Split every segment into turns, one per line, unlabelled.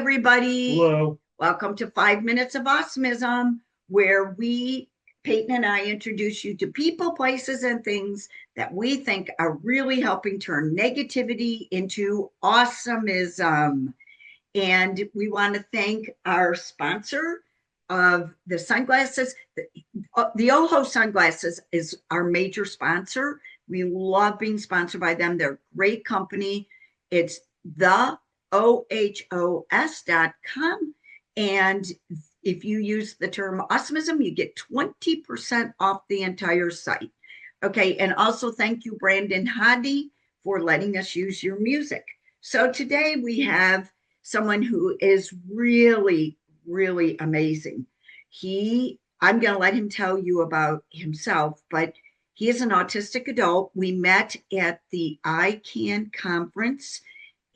everybody.
Hello.
Welcome to 5 Minutes of Awesomism, where Peyton and I, introduce you to people, places, and things that we think are really helping turn negativity into awesomism. And we want to thank our sponsor of the sunglasses. The Oho sunglasses is our major sponsor. We love being sponsored by them. They're a great company. It's the ohos.com. And if you use the term awesomism, you get 20% off the entire site. Okay. And also thank you, Brandon Hadi, for letting us use your music. So today we have someone who is really, really amazing. I'm going to let him tell you about himself, but he is an autistic adult. We met at the ICAN conference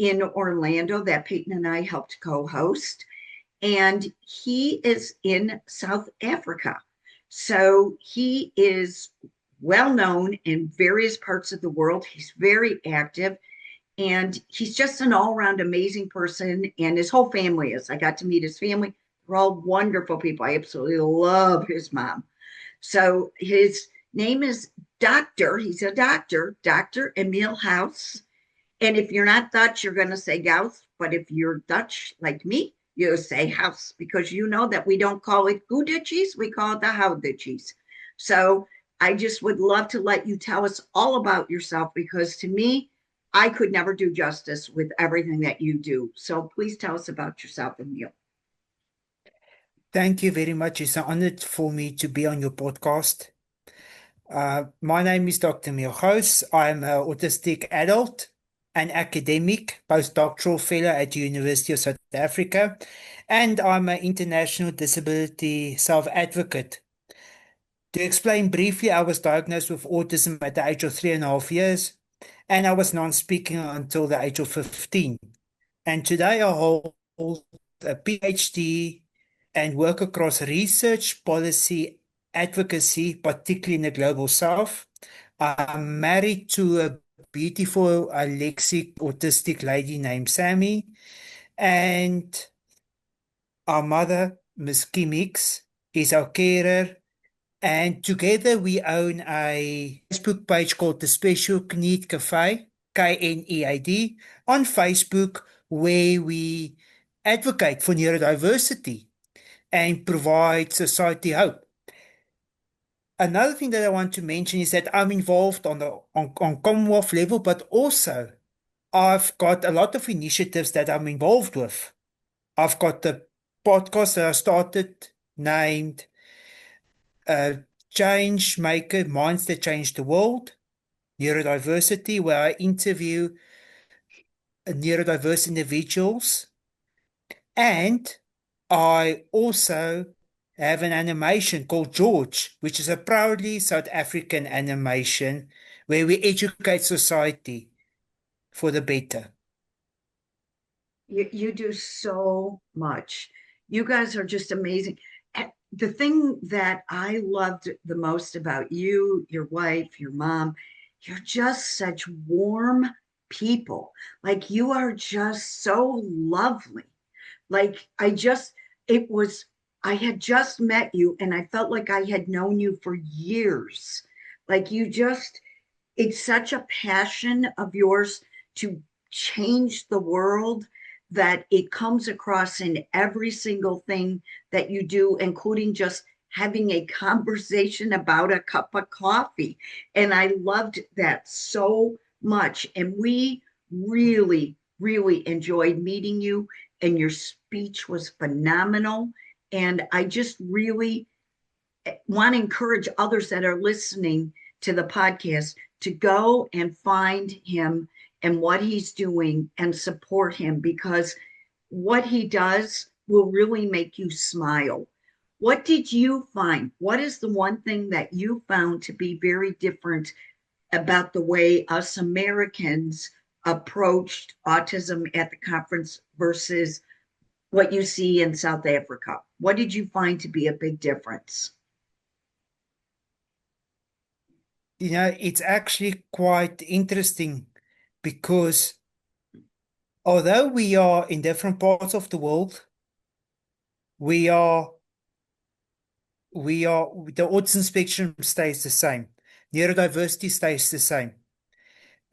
in Orlando that Peyton and I helped co-host. And he is in South Africa. So he is well known in various parts of the world. He's very active. And he's just an all-around amazing person. And his whole family is. I got to meet his family. They're all wonderful people. I absolutely love his mom. So his name is he's a doctor, Dr. Emile Gouws. And if you're not Dutch, you're going to say Gouws. But if you're Dutch like me, you say house, because you know that we don't call it goeditjes, we call it the houditjes. So I just would love to let you tell us all about yourself, because to me, I could never do justice with everything that you do. So please tell us about yourself, Emile.
Thank you very much. It's an honor for me to be on your podcast. My name is Dr. Emile Gouws. I'm an autistic adult, an academic, postdoctoral fellow at the University of South Africa, and I'm an international disability self-advocate. To explain briefly, I was diagnosed with autism at the age of 3.5 years, and I was non-speaking until the age of 15. And today I hold a PhD and work across research, policy, advocacy, particularly in the global south. I'm married to a beautiful lexic autistic lady named Sammy, and our mother, Miss Kimix, is our carer. And together we own a Facebook page called the Special Need Cafe, KNEAD, on Facebook, where we advocate for neurodiversity and provide society hope. Another thing that I want to mention is that I'm involved on Commonwealth level, but also I've got a lot of initiatives that I'm involved with. I've got the podcast that I started named Change Maker, Minds That Change the World, Neurodiversity, where I interview neurodiverse individuals. And I also have an animation called George, which is a proudly South African animation where we educate society for the better.
You do so much. You guys are just amazing. The thing that I loved the most about you, your wife, your mom, you're just such warm people. Like, you are just so lovely. Like, I had just met you and I felt like I had known you for years. Like, it's such a passion of yours to change the world that it comes across in every single thing that you do, including just having a conversation about a cup of coffee. And I loved that so much. And we really, really enjoyed meeting you, and your speech was phenomenal. And I just really want to encourage others that are listening to the podcast to go and find him and what he's doing and support him, because what he does will really make you smile. What did you find? What is the one thing that you found to be very different about the way us Americans approached autism at the conference versus what you see in South Africa? What did you find to be a big difference?
It's actually quite interesting because although we are in different parts of the world, we are the autism spectrum stays the same. Neurodiversity stays the same.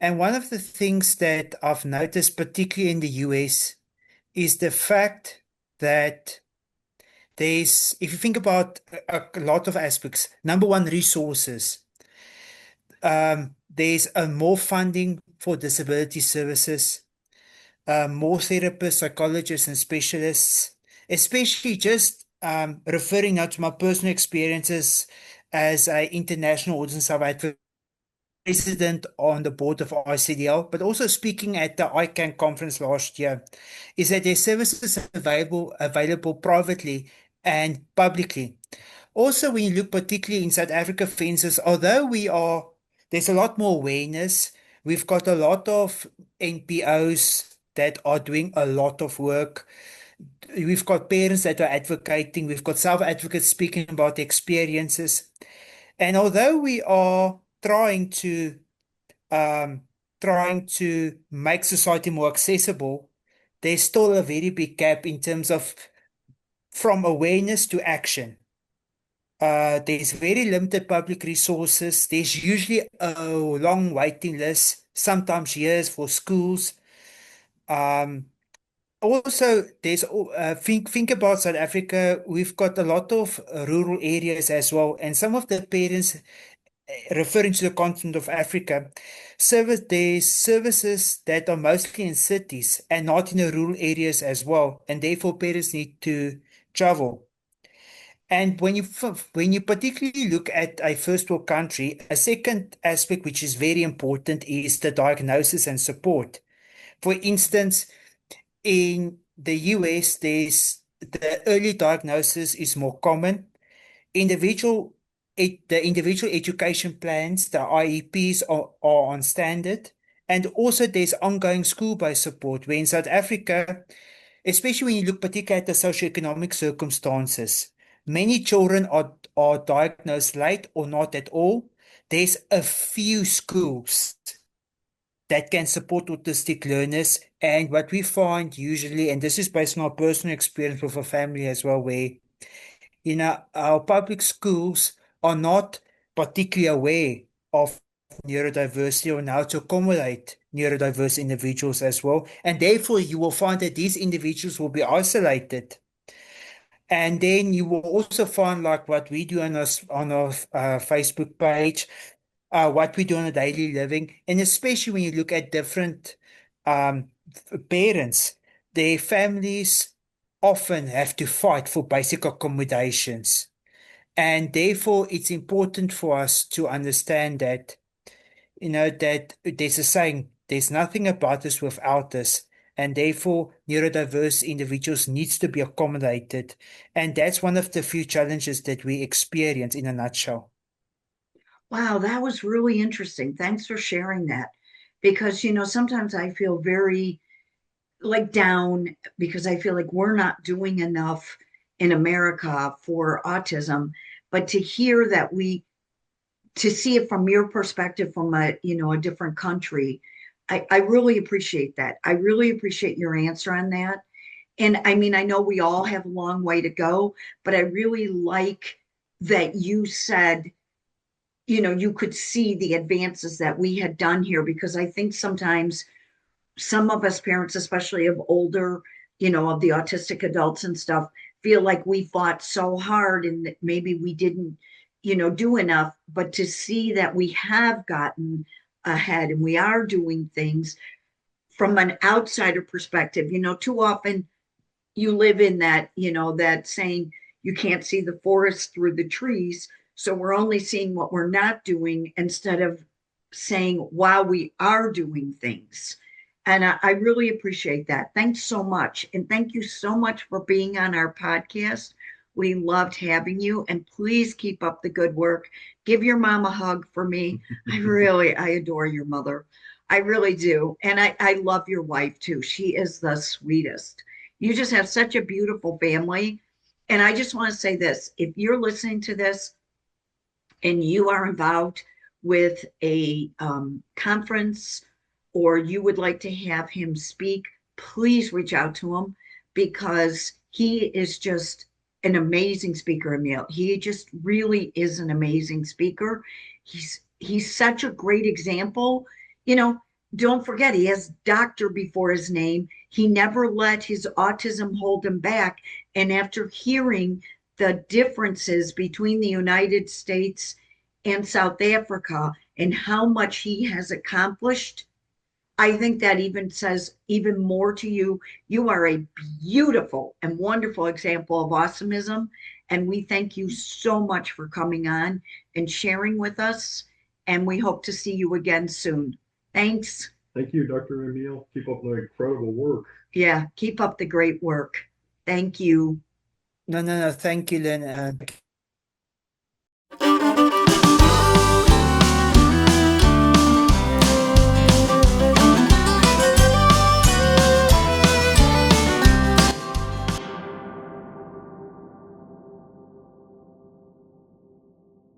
And one of the things that I've noticed, particularly in the US, is the fact that if you think about a lot of aspects, number one, resources. There's more funding for disability services, more therapists, psychologists, and specialists, especially just referring now to my personal experiences as an international autism survivor, president on the board of ICDL, but also speaking at the ICAN conference last year, is that there's services available privately and publicly. Also, when you look particularly in South Africa, for instance, although there's a lot more awareness, we've got a lot of NPOs that are doing a lot of work. We've got parents that are advocating. We've got self-advocates speaking about their experiences. And although we are um, trying to make society more accessible, there's still a very big gap in terms of from awareness to action. There's very limited public resources. There's usually a long waiting list, sometimes years for schools. Um, Also, think about South Africa. We've got a lot of rural areas as well, and some of the parents, referring to the continent of Africa, there's services that are mostly in cities and not in the rural areas as well, and therefore parents need to travel. And when you particularly look at a first world country, a second aspect which is very important is the diagnosis and support. For instance, in the US, the early diagnosis is more common. The individual education plans, the IEPs are on standard. And also there's ongoing school-based support, where in South Africa, especially when you look particularly at the socioeconomic circumstances, many children are diagnosed late or not at all. There's a few schools that can support autistic learners. And what we find usually, and this is based on our personal experience with a family as well, where, our public schools are not particularly aware of neurodiversity or how to accommodate neurodiverse individuals as well. And therefore, you will find that these individuals will be isolated. And then you will also find, like what we do on our Facebook page, what we do on a daily living, and especially when you look at different um, parents, their families often have to fight for basic accommodations. And therefore, it's important for us to understand that, that there's a saying, there's nothing about us without us. And therefore, neurodiverse individuals needs to be accommodated. And that's one of the few challenges that we experience in a nutshell.
Wow, that was really interesting. Thanks for sharing that. Because, sometimes I feel very like down because I feel like we're not doing enough in America for autism. But to hear that to see it from your perspective from a different country, I really appreciate that. I really appreciate your answer on that. And I mean, I know we all have a long way to go, but I really like that you said, you could see the advances that we had done here, because I think sometimes some of us parents, especially of older, of the autistic adults and stuff, feel like we fought so hard and that maybe we didn't, do enough. But to see that we have gotten ahead and we are doing things from an outsider perspective, too often you live in that, that saying, you can't see the forest through the trees. So we're only seeing what we're not doing instead of saying, wow, we are doing things. And I really appreciate that. Thanks so much. And thank you so much for being on our podcast. We loved having you. And please keep up the good work. Give your mom a hug for me. I adore your mother. I really do. And I love your wife too. She is the sweetest. You just have such a beautiful family. And I just want to say this, if you're listening to this and you are involved with a conference, or you would like to have him speak, please reach out to him because he is just an amazing speaker, Emile. He just really is an amazing speaker. He's such a great example. You know, don't forget he has doctor before his name. He never let his autism hold him back. And after hearing the differences between the United States and South Africa and how much he has accomplished, I think that even says even more to you. You are a beautiful and wonderful example of awesomism. And we thank you so much for coming on and sharing with us. And we hope to see you again soon. Thanks.
Thank you, Dr. Emile. Keep up the incredible work.
Yeah, keep up the great work. Thank you.
No, no, no. Thank you, Lynn.